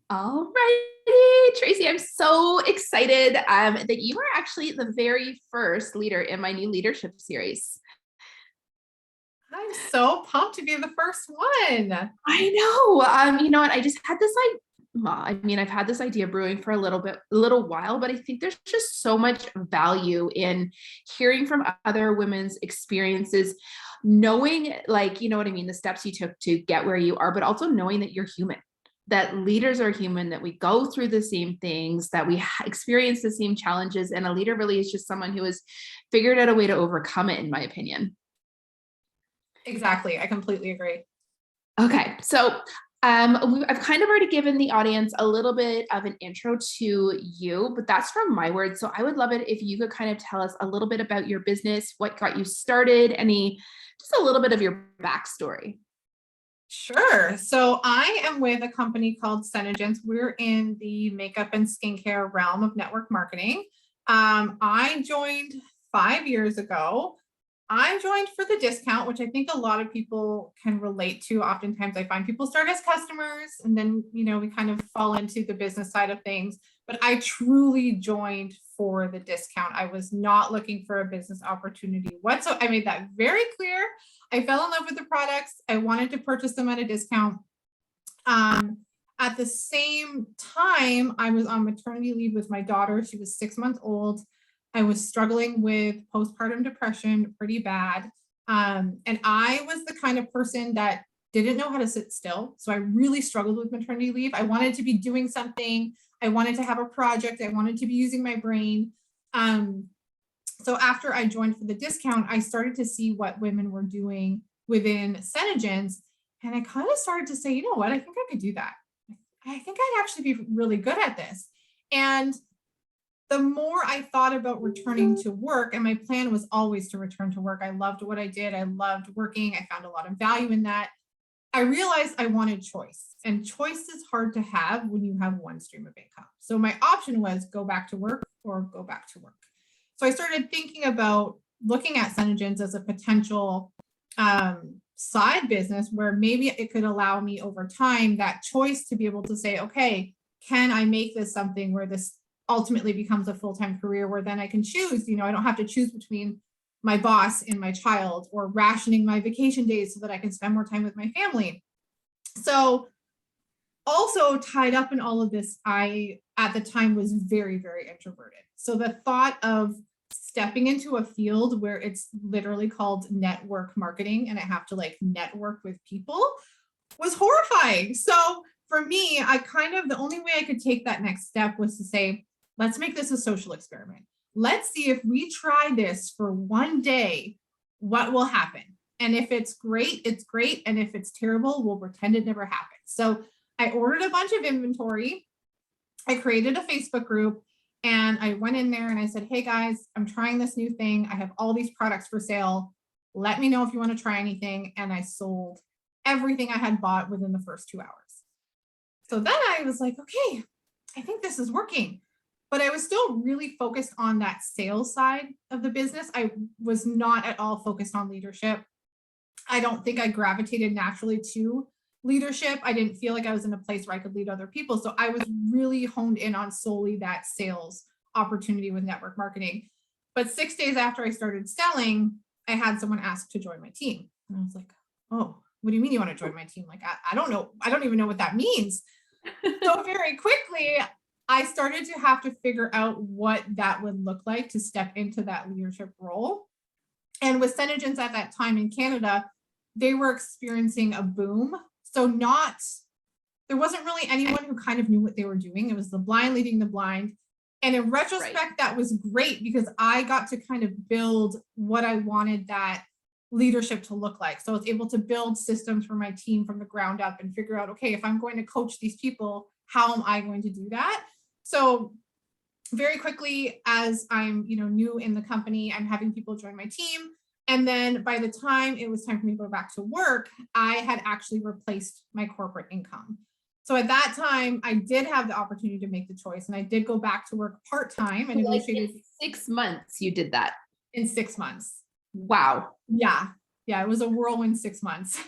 All righty, Tracy, I'm so excited that you are actually the very first leader in my new leadership series. I'm so pumped to be the first one. I know. You know what? I just had this I've had this idea brewing for a little while, but I think there's just so much value in hearing from other women's experiences, knowing, like, you know what I mean, the steps you took to get where you are, but also knowing that you're human, that leaders are human, that we go through the same things, that we experience the same challenges. And a leader really is just someone who has figured out a way to overcome it, in my opinion. Exactly. I completely agree. Okay, so I've kind of already given the audience a little bit of an intro to you, but that's from my words. So I would love it if you could kind of tell us a little bit about your business, what got you started, just a little bit of your backstory. Sure. So I am with a company called Senegence. We're in the makeup and skincare realm of network marketing. I joined 5 years ago. I joined for the discount, which I think a lot of people can relate to. Oftentimes I find people start as customers and then, we kind of fall into the business side of things. But I truly joined for the discount. I was not looking for a business opportunity whatsoever. I made that very clear. I fell in love with the products. I wanted to purchase them at a discount. At the same time, I was on maternity leave with my daughter. She was 6 months old. I was struggling with postpartum depression pretty bad. And I was the kind of person that didn't know how to sit still. So I really struggled with maternity leave. I wanted to be doing something. I wanted to have a project. I wanted to be using my brain. So after I joined for the discount, I started to see what women were doing within Senegence. And I kind of started to say, you know what, I think I could do that. I think I'd actually be really good at this. And the more I thought about returning to work, and my plan was always to return to work. I loved what I did. I loved working. I found a lot of value in that. I realized I wanted choice, and choice is hard to have when you have one stream of income. So my option was go back to work or go back to work. So I started thinking about looking at Senegence as a potential side business where maybe it could allow me over time that choice to be able to say, okay, can I make this something where this ultimately becomes a full-time career where then I can choose, I don't have to choose between my boss and my child, or rationing my vacation days so that I can spend more time with my family. So also tied up in all of this, I, at the time, was very, very introverted. So the thought of stepping into a field where it's literally called network marketing and I have to network with people was horrifying. So for me, the only way I could take that next step was to say, let's make this a social experiment. Let's see if we try this for one day, what will happen? And if it's great, it's great. And if it's terrible, we'll pretend it never happened. So I ordered a bunch of inventory. I created a Facebook group and I went in there and I said, hey guys, I'm trying this new thing. I have all these products for sale. Let me know if you want to try anything. And I sold everything I had bought within the first 2 hours. So then I was like, okay, I think this is working. But I was still really focused on that sales side of the business. I was not at all focused on leadership. I don't think I gravitated naturally to leadership. I didn't feel like I was in a place where I could lead other people. So I was really honed in on solely that sales opportunity with network marketing. But 6 days after I started selling, I had someone ask to join my team. And I was like, oh, what do you mean you want to join my team? Like, I don't know. I don't even know what that means. So very quickly, I started to have to figure out what that would look like to step into that leadership role. And with Senegence at that time in Canada, they were experiencing a boom. So there wasn't really anyone who kind of knew what they were doing. It was the blind leading the blind. And in retrospect, right, that was great because I got to kind of build what I wanted that leadership to look like. So I was able to build systems for my team from the ground up and figure out, okay, if I'm going to coach these people, how am I going to do that? So very quickly, as I'm new in the company, I'm having people join my team. And then by the time it was time for me to go back to work, I had actually replaced my corporate income. So at that time, I did have the opportunity to make the choice, and I did go back to work part-time and negotiated. In 6 months, you did that? In 6 months. Wow. Yeah. It was a whirlwind 6 months.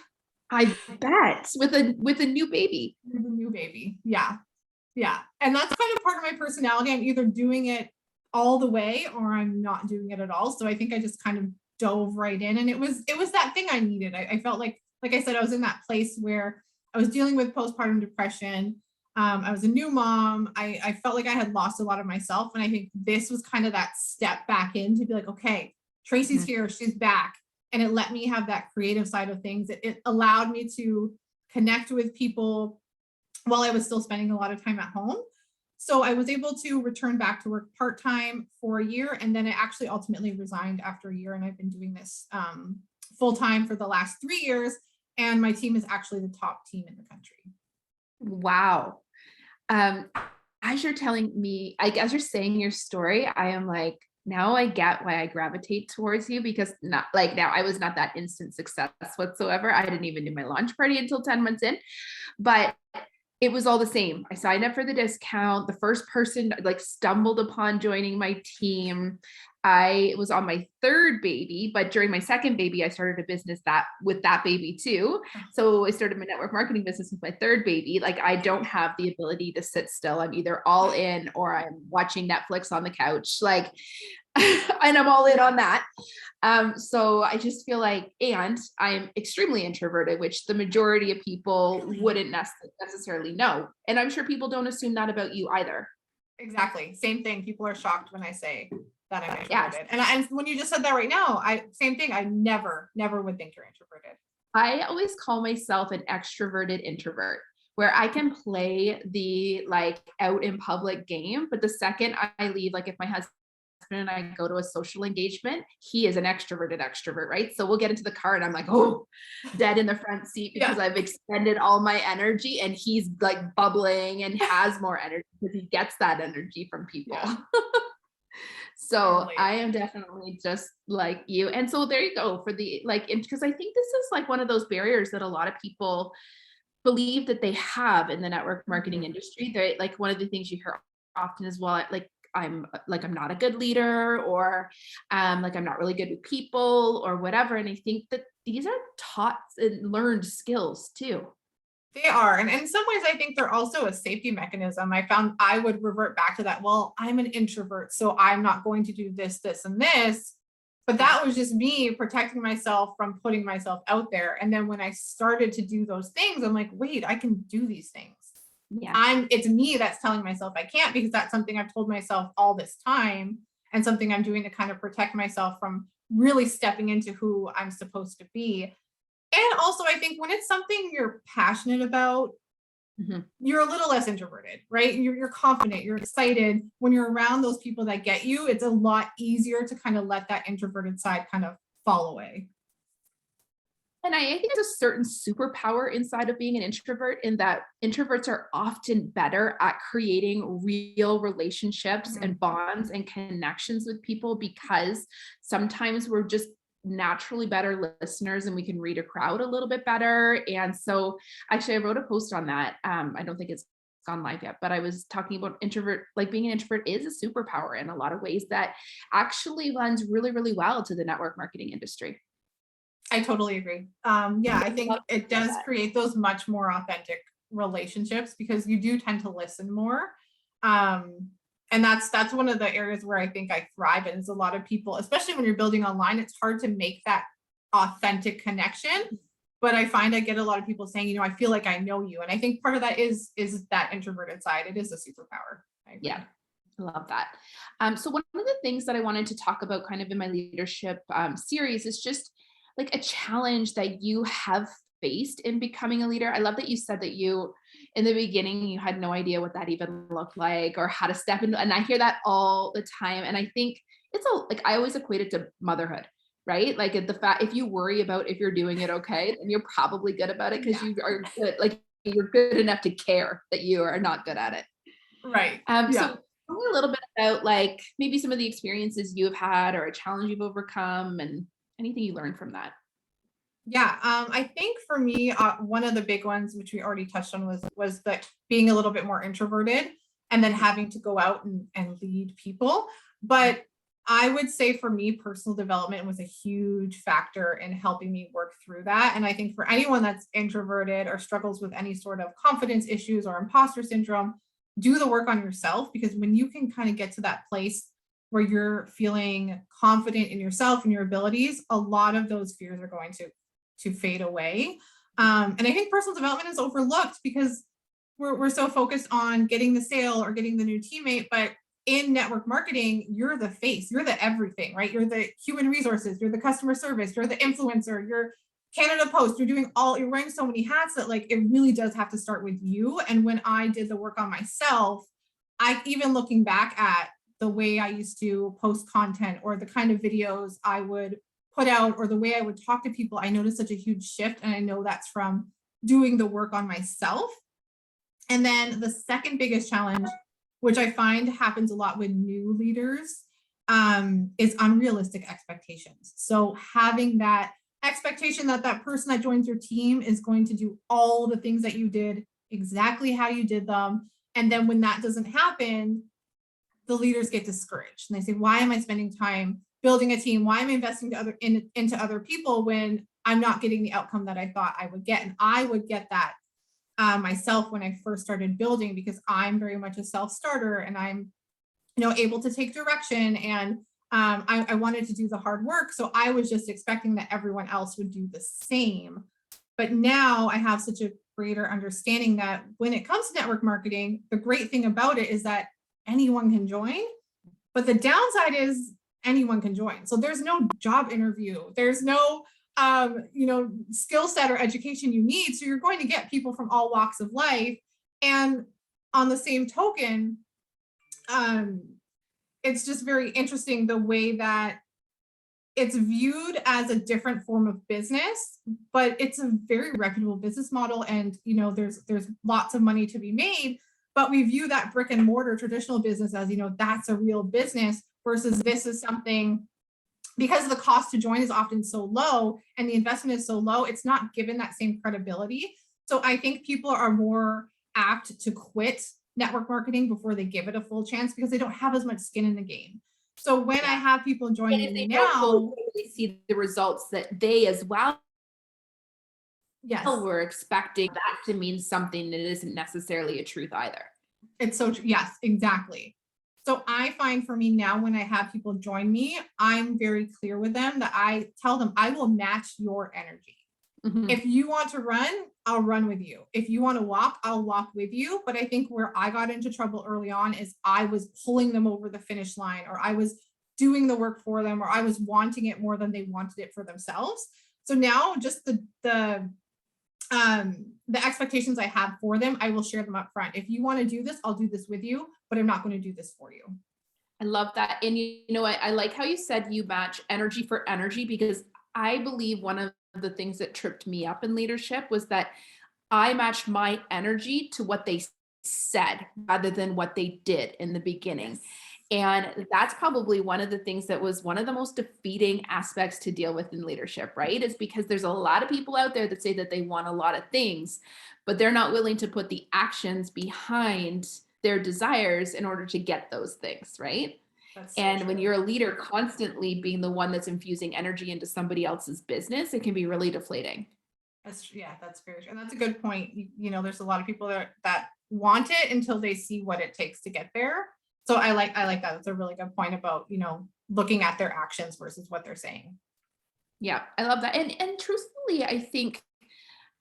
I bet, with a new baby. With a new baby. Yeah. Yeah. And that's kind of part of my personality. I'm either doing it all the way or I'm not doing it at all. So I think I just kind of dove right in, and it was that thing I needed. I felt like I said, I was in that place where I was dealing with postpartum depression. I was a new mom. I felt like I had lost a lot of myself. And I think this was kind of that step back in to be like, okay, Tracy's Mhm. here, she's back. And it let me have that creative side of things. It allowed me to connect with people while I was still spending a lot of time at home. So I was able to return back to work part-time for a year. And then I actually ultimately resigned after a year. And I've been doing this full-time for the last 3 years. And my team is actually the top team in the country. Wow. Um, as you're telling me, as you're saying your story, I am like, now I get why I gravitate towards you, because not like now I was not that instant success whatsoever. I didn't even do my launch party until 10 months in, but it was all the same. I signed up for the discount. The first person like stumbled upon joining my team. I was on my third baby, but during my second baby, I started a business that with that baby too. So I started my network marketing business with my third baby. Like I don't have the ability to sit still. I'm either all in or I'm watching Netflix on the couch. Like, and I'm all in on that. So I just feel like, and I'm extremely introverted, which the majority of people wouldn't necessarily know. And I'm sure people don't assume that about you either. Exactly. Same thing. People are shocked when I say that I'm Yes. introverted. And when you just said that right now, same thing. I never would think you're introverted. I always call myself an extroverted introvert, where I can play the like out in public game. But the second I leave, like if my husband and I go to a social engagement, he is an extroverted extrovert, right? So we'll get into the car and I'm like, oh, dead in the front seat because Yeah. I've expended all my energy, and he's like bubbling and has more energy because he gets that energy from people. Yeah. So Totally. I am definitely just like you. And so there you go for the like, because I think this is like one of those barriers that a lot of people believe that they have in the network marketing Mhm. industry. They're like one of the things you hear often as well, like I'm not a good leader, or like I'm not really good with people or whatever. And I think that these are taught and learned skills too. They are. And in some ways, I think they're also a safety mechanism. I found I would revert back to that. Well, I'm an introvert, so I'm not going to do this, this, and this. But Yeah. that was just me protecting myself from putting myself out there. And then when I started to do those things, I'm like, wait, I can do these things. Yeah. It's me that's telling myself I can't, because that's something I've told myself all this time, and something I'm doing to kind of protect myself from really stepping into who I'm supposed to be. And also, I think when it's something you're passionate about, Mhm. you're a little less introverted, right? You're confident, you're excited. When you're around those people that get you, it's a lot easier to kind of let that introverted side kind of fall away. And I think there's a certain superpower inside of being an introvert, in that introverts are often better at creating real relationships Mhm. and bonds and connections with people, because sometimes we're just naturally better listeners and we can read a crowd a little bit better. And so actually I wrote a post on that. I don't think it's gone live yet, but I was talking about introvert, like being an introvert is a superpower in a lot of ways that actually lends really, really well to the network marketing industry. I totally agree. Yeah, I Love think to it hear does that. create those much more authentic relationships, because you do tend to listen more. Um, and that's one of the areas where I think I thrive in, is a lot of people, especially when you're building online, it's hard to make that authentic connection. But I find I get a lot of people saying, I feel like I know you. And I think part of that is that introverted side. It is a superpower. I Yeah. agree. I love that. So one of the things that I wanted to talk about kind of in my leadership series is just like a challenge that you have faced in becoming a leader. I love that you said that you, in the beginning, you had no idea what that even looked like or how to step into, and I hear that all the time. And I think it's like, I always equate it to motherhood, right? Like the fact, if you worry about if you're doing it okay, then you're probably good about it because Yeah. you are good, like you're good enough to care that you are not good at it. Right. So Yeah. tell me a little bit about like maybe some of the experiences you have had or a challenge you've overcome and anything you learned from that. Yeah, I think for me, one of the big ones, which we already touched on, was that being a little bit more introverted, and then having to go out and lead people. But I would say for me, personal development was a huge factor in helping me work through that. And I think for anyone that's introverted or struggles with any sort of confidence issues or imposter syndrome, do the work on yourself, because when you can kind of get to that place where you're feeling confident in yourself and your abilities, a lot of those fears are going to fade away. And I think personal development is overlooked because we're so focused on getting the sale or getting the new teammate, but in network marketing, you're the face, you're the everything, right? You're the human resources, you're the customer service, you're the influencer, you're Canada Post, you're wearing so many hats that like it really does have to start with you. And when I did the work on myself, I even looking back at the way I used to post content or the kind of videos I would put out or the way I would talk to people, I noticed such a huge shift. And I know that's from doing the work on myself. And then the second biggest challenge, which I find happens a lot with new leaders, is unrealistic expectations. So having that expectation that that person that joins your team is going to do all the things that you did exactly how you did them. And then when that doesn't happen, the leaders get discouraged and they say, why am I spending time building a team? Why am I investing into other people when I'm not getting the outcome that I thought I would get? And I would get that myself when I first started building, because I'm very much a self-starter and I'm, able to take direction, and I wanted to do the hard work. So I was just expecting that everyone else would do the same. But now I have such a greater understanding that when it comes to network marketing, the great thing about it is that anyone can join, but the downside is anyone can join. So there's no job interview. There's no skill set or education you need. So you're going to get people from all walks of life. And on the same token, it's just very interesting the way that it's viewed as a different form of business, but it's a very reputable business model. And, there's lots of money to be made, but we view that brick and mortar traditional business as, that's a real business, versus this is something, because the cost to join is often so low and the investment is so low, it's not given that same credibility. So I think people are more apt to quit network marketing before they give it a full chance because they don't have as much skin in the game. So when I have people joining me now, they see the results that they as well were expecting that to mean something that isn't necessarily a truth either. It's so true. Yes, exactly. So I find for me now, when I have people join me, I'm very clear with them that I tell them I will match your energy. Mm-hmm. If you want to run, I'll run with you. If you want to walk, I'll walk with you. But I think where I got into trouble early on is I was pulling them over the finish line, or I was doing the work for them, or I was wanting it more than they wanted it for themselves. So now just the expectations I have for them, I will share them up front. If you want to do this, I'll do this with you, but I'm not going to do this for you. I love that. And I like how you said you match energy for energy, because I believe one of the things that tripped me up in leadership was that I matched my energy to what they said rather than what they did in the beginning. Yes. And that's probably one of the things that was one of the most defeating aspects to deal with in leadership, right? Is because there's a lot of people out there that say that they want a lot of things, but they're not willing to put the actions behind their desires in order to get those things, right? And when you're a leader constantly being the one that's infusing energy into somebody else's business, it can be really deflating. That's very true. And that's a good point. There's a lot of people that want it until they see what it takes to get there. So I like that. That's a really good point about, looking at their actions versus what they're saying. Yeah, I love that. And truthfully, I think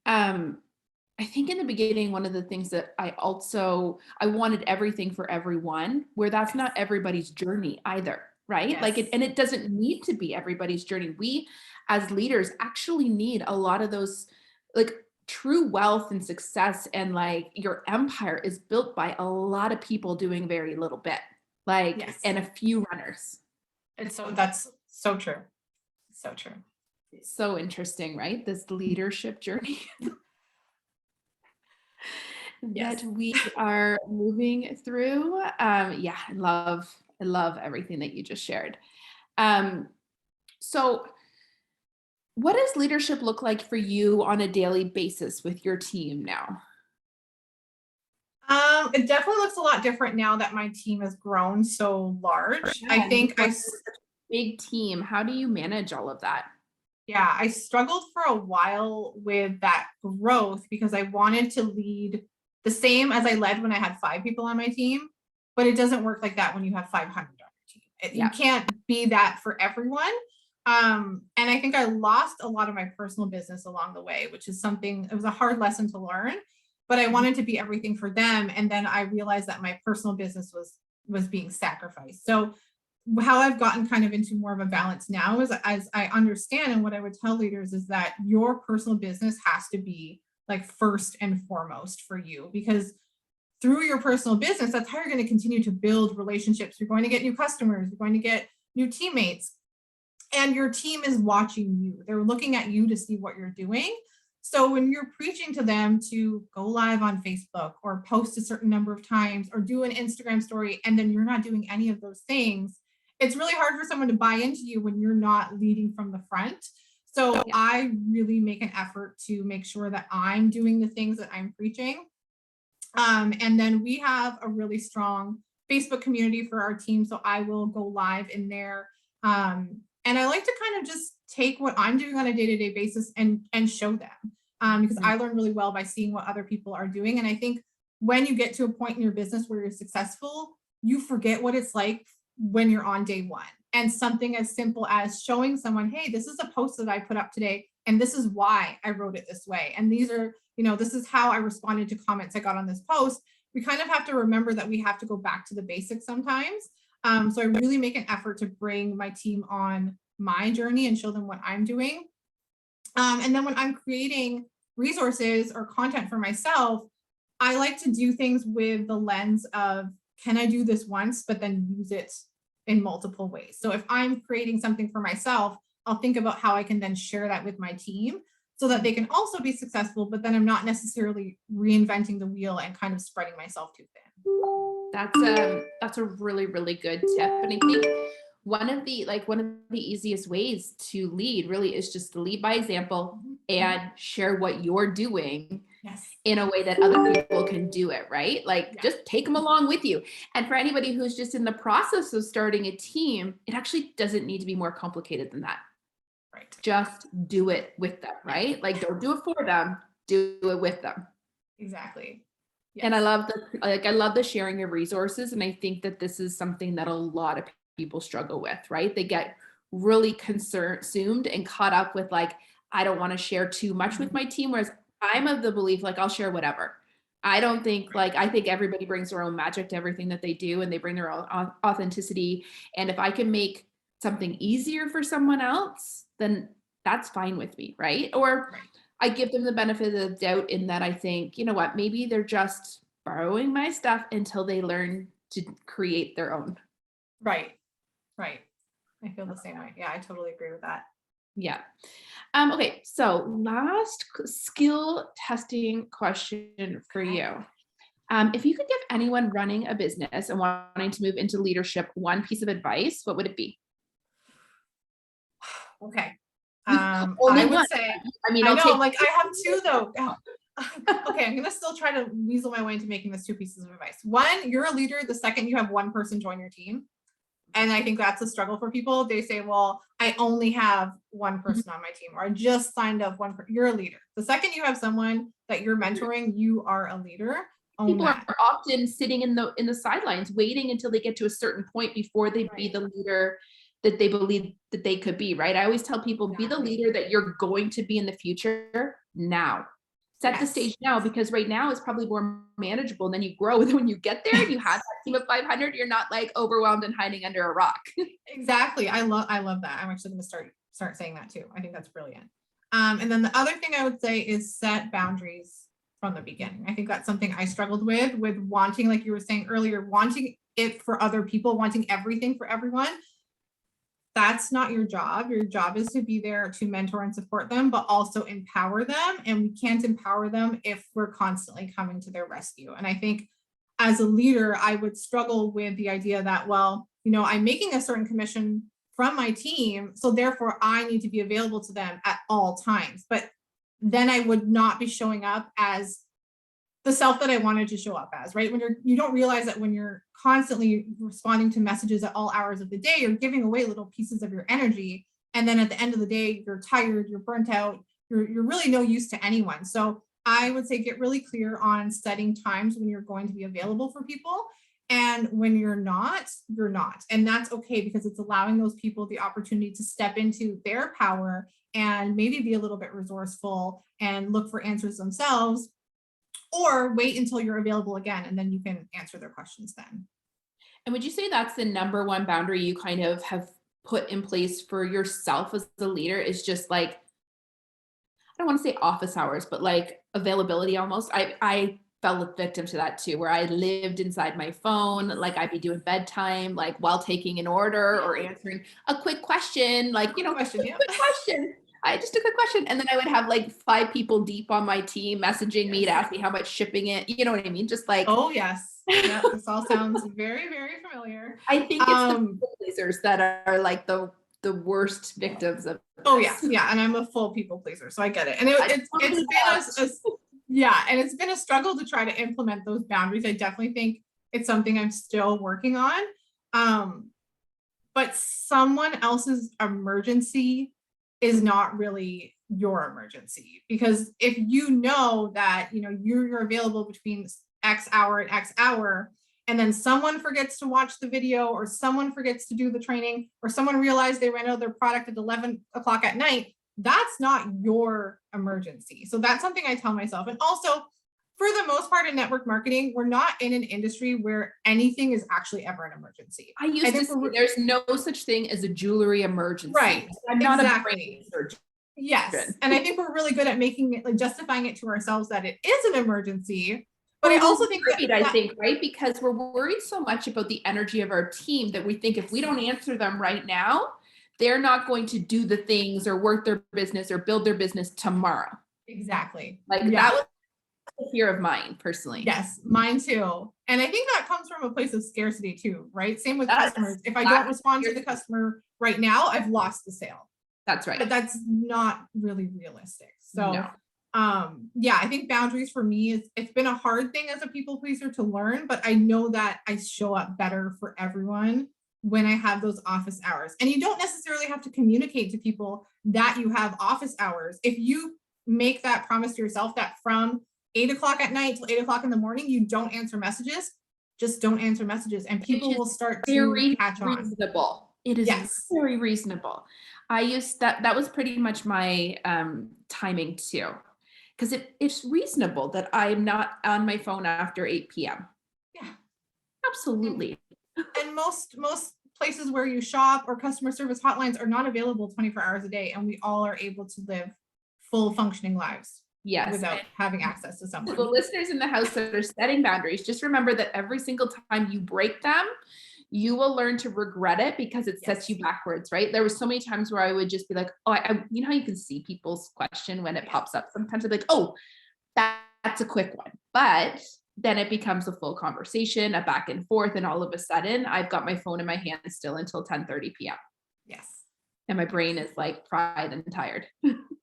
in the beginning, one of the things that I wanted everything for everyone, where that's not everybody's journey either, right? Yes. And it doesn't need to be everybody's journey. We as leaders actually need a lot of those, true wealth and success, and your empire is built by a lot of people doing very little bit, yes. And a few runners. That's so true. So true. It's so interesting, right? This leadership journey. Yes. That we are moving through. I love everything that you just shared. So what does leadership look like for you on a daily basis with your team now? It definitely looks a lot different now that my team has grown so large. Yeah, I think big team. How do you manage all of that? Yeah, I struggled for a while with that growth because I wanted to lead the same as I led when I had 5 people on my team, but it doesn't work like that when you have 500 on your team. You can't be that for everyone. And I think I lost a lot of my personal business along the way, which is something, it was a hard lesson to learn, but I wanted to be everything for them. And then I realized that my personal business was being sacrificed. So how I've gotten kind of into more of a balance now is, as I understand, and what I would tell leaders is that your personal business has to be like first and foremost for you, because through your personal business, that's how you're going to continue to build relationships. You're going to get new customers, you're going to get new teammates, and your team is watching you. They're looking at you to see what you're doing. So when you're preaching to them to go live on Facebook or post a certain number of times or do an Instagram story, and then you're not doing any of those things, it's really hard for someone to buy into you when you're not leading from the front. So I really make an effort to make sure that I'm doing the things that I'm preaching. And then we have a really strong Facebook community for our team. So I will go live in there. And I like to kind of just take what I'm doing on a day-to-day basis and show them, because I learn really well by seeing what other people are doing. And I think when you get to a point in your business where you're successful, you forget what it's like when you're on day one. And something as simple as showing someone, hey, this is a post that I put up today, and this is why I wrote it this way. And these are, this is how I responded to comments I got on this post. We kind of have to remember that we have to go back to the basics sometimes. So I really make an effort to bring my team on my journey and show them what I'm doing. And then when I'm creating resources or content for myself, I like to do things with the lens of, can I do this once, but then use it in multiple ways? So if I'm creating something for myself, I'll think about how I can then share that with my team so that they can also be successful, but then I'm not necessarily reinventing the wheel and kind of spreading myself too thin. That's a really, really good tip. And I think one of the easiest ways to lead really is just to lead by example and share what you're doing in a way that other people can do it, right? Just take them along with you. And for anybody who's just in the process of starting a team, it actually doesn't need to be more complicated than that. Right. Just do it with them, right? Don't do it for them, do it with them. Exactly. Yes. And I love the sharing of resources. And I think that this is something that a lot of people struggle with, right? They get really consumed and caught up with I don't want to share too much with my team. Whereas I'm of the belief, I'll share whatever. I don't think I think everybody brings their own magic to everything that they do, and they bring their own authenticity. And if I can make something easier for someone else, then that's fine with me, right? Or I give them the benefit of the doubt in that I think, you know what, maybe they're just borrowing my stuff until they learn to create their own. Right. I feel the same way. Yeah, I totally agree with that. Yeah. Okay. So last skill testing question for you. If you could give anyone running a business and wanting to move into leadership one piece of advice, what would it be? Okay. I would say, I have two though. Okay, I'm gonna still try to weasel my way into making this 2 pieces of advice. One, you're a leader the second you have one person join your team. And I think that's a struggle for people. They say, well, I only have one person on my team, or I just signed up one person. You're a leader. The second you have someone that you're mentoring, you are a leader. People are often sitting in the sidelines, waiting until they get to a certain point before they be the leader that they believe that they could be, right? I always tell people, be the leader that you're going to be in the future now. Set the stage now, because right now is probably more manageable, and then you grow. And when you get there and you have that team of 500, you're not overwhelmed and hiding under a rock. Exactly. I love that. I'm actually going to start saying that too. I think that's brilliant. And then the other thing I would say is set boundaries from the beginning. I think that's something I struggled with wanting, like you were saying earlier, wanting it for other people, wanting everything for everyone. That's not your job. Your job is to be there to mentor and support them, but also empower them. And we can't empower them if we're constantly coming to their rescue. And I think as a leader, I would struggle with the idea that, well, I'm making a certain commission from my team, so therefore I need to be available to them at all times. But then I would not be showing up as the self that I wanted to show up as, right? When you don't realize that when you're constantly responding to messages at all hours of the day, you're giving away little pieces of your energy. And then at the end of the day, you're tired, you're burnt out, you're really no use to anyone. So I would say get really clear on setting times when you're going to be available for people. And when you're not, you're not. And that's okay, because it's allowing those people the opportunity to step into their power and maybe be a little bit resourceful and look for answers themselves, or wait until you're available again, and then you can answer their questions then. And would you say that's the number one boundary you kind of have put in place for yourself as the leader, is just like, I don't want to say office hours, but like availability almost? I fell a victim to that too, where I lived inside my phone. Like I'd be doing bedtime, like while taking an order or answering a quick question, like, Question, yeah. quick question. I just a quick question. And then I would have like 5 people deep on my team messaging me to ask me how much shipping it, you know what I mean? Just like, Oh, yes. Yeah, this all sounds very, very familiar. I think it's the people pleasers that are like the worst victims of Oh, this. yeah. And I'm a full people pleaser, so I get it. And it's been yeah, and it's been a struggle to try to implement those boundaries. I definitely think it's something I'm still working on. But someone else's emergency is not really your emergency, because if you know that you're available between X hour and X hour, and then someone forgets to watch the video, or someone forgets to do the training, or someone realized they ran out of their product at 11 o'clock at night, that's not your emergency. So that's something I tell myself. And also, for the most part in network marketing, we're not in an industry where anything is actually ever an emergency. I used to say there's no such thing as a jewelry emergency. Right. I'm not exactly. a brain surgeon. Yes. And I think we're really good at making it, like, justifying it to ourselves that it is an emergency. But I also think right? Because we're worried so much about the energy of our team that we think if we don't answer them right now, they're not going to do the things or work their business or build their business tomorrow. Exactly. Like that was a fear of mine personally. Yes, mine too. And I think that comes from a place of scarcity too, right? Same with customers. If I don't respond to the customer right now, I've lost the sale. That's right. But that's not really realistic. So yeah, I think boundaries for me it's been a hard thing as a people pleaser to learn, but I know that I show up better for everyone when I have those office hours. And you don't necessarily have to communicate to people that you have office hours. If you make that promise to yourself that from 8 o'clock at night till 8 o'clock in the morning, you don't answer messages, just don't answer messages, and people will start to catch on. Reasonable. It is very reasonable. I used that was pretty much my timing too. Because it's reasonable that I'm not on my phone after 8 p.m. Yeah. Absolutely. And most places where you shop or customer service hotlines are not available 24 hours a day, and we all are able to live full functioning lives. Yes. Without having access to someone. So the listeners in the house that are setting boundaries, just remember that every single time you break them, you will learn to regret it, because it sets you backwards, right? There was so many times where I would just be like, oh, you know how you can see people's question when it pops up? Sometimes I'd be like, oh, that's a quick one. But then it becomes a full conversation, a back and forth. And all of a sudden I've got my phone in my hand still until 10:30 p.m. Yes. And my brain is like fried and tired.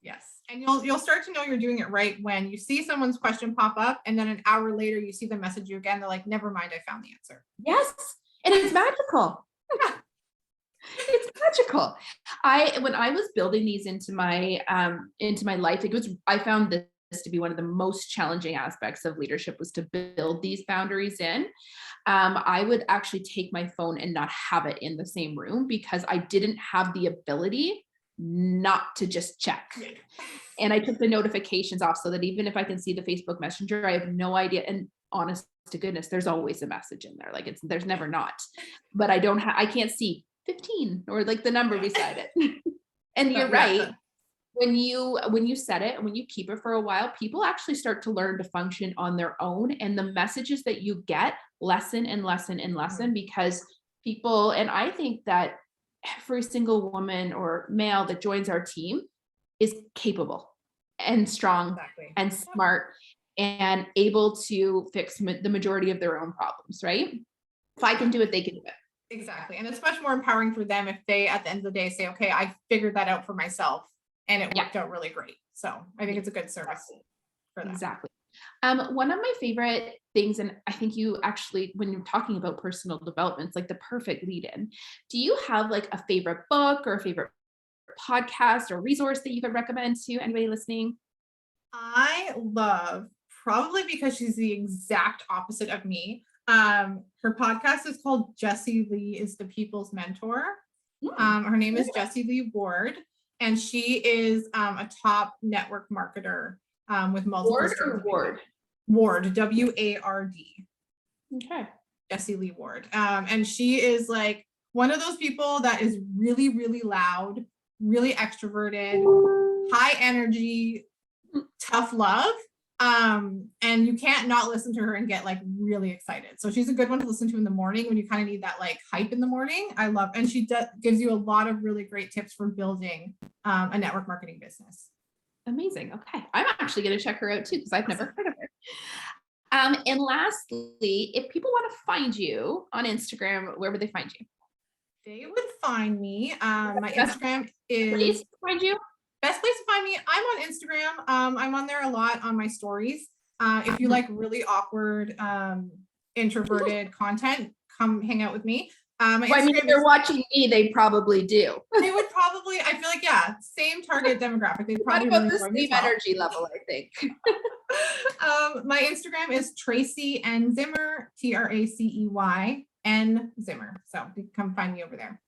Yes. And you'll start to know you're doing it right when you see someone's question pop up, and then an hour later you see them message you again. They're like, never mind, I found the answer. Yes. And it's magical. It's magical. When I was building these into my life, I found this to be one of the most challenging aspects of leadership, was to build these boundaries in. I would actually take my phone and not have it in the same room, because I didn't have the ability not to just check. And I took the notifications off so that even if I can see the Facebook Messenger, I have no idea. And honest to goodness, there's always a message in there. Like there's never not, but I can't see 15 or like the number beside it. And you're right. When you set it and when you keep it for a while, people actually start to learn to function on their own. And the messages that you get lessen and lessen and lessen, because people, and I think that every single woman or male that joins our team is capable and strong and smart and able to fix the majority of their own problems, right? If I can do it, they can do it. Exactly. And it's much more empowering for them if they, at the end of the day, say, okay, I figured that out for myself and it worked out really great. So I think it's a good service for that. Exactly. One of my favorite things, and I think you actually, when you're talking about personal development, it's like the perfect lead in. Do you have like a favorite book or a favorite podcast or resource that you could recommend to anybody listening? I love, probably because she's the exact opposite of me. Her podcast is called Jessie Lee is the People's Mentor. Her name is Jessie Lee Ward, and she is a top network marketer with multiple Ward or Ward? Ward, W-A-R-D. Okay. Jessie Lee Ward. And she is like one of those people that is really, really loud, really extroverted, high energy, tough love. And you can't not listen to her and get like really excited. So she's a good one to listen to in the morning when you kind of need that like hype in the morning. I love, and she gives you a lot of really great tips for building a network marketing business. Amazing. Okay. I'm actually going to check her out too, because I've never heard of her. And lastly, if people want to find you on Instagram, where would they find you? They would find me. My Instagram is find you. Best place to find me. I'm on Instagram. I'm on there a lot on my stories. If you like really awkward, introverted content, come hang out with me. I mean, if they're watching me, they probably do. They would probably, I feel like, yeah, same target demographic. They probably about the same energy level, I think. My Instagram is Tracey and Zimmer, Tracey and Zimmer. So you can come find me over there.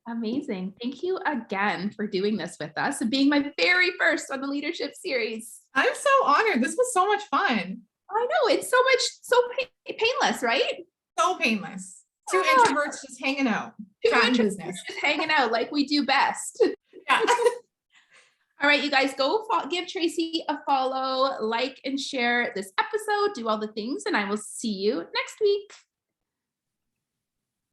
Amazing. Thank you again for doing this with us and being my very first on the leadership series. I'm so honored. This was so much fun. I know, it's so painless, right? So painless. Two introverts just hanging out. Two introverts just hanging out like we do best. Yeah. All right, you guys, go give Tracey a follow, like and share this episode, do all the things, and I will see you next week.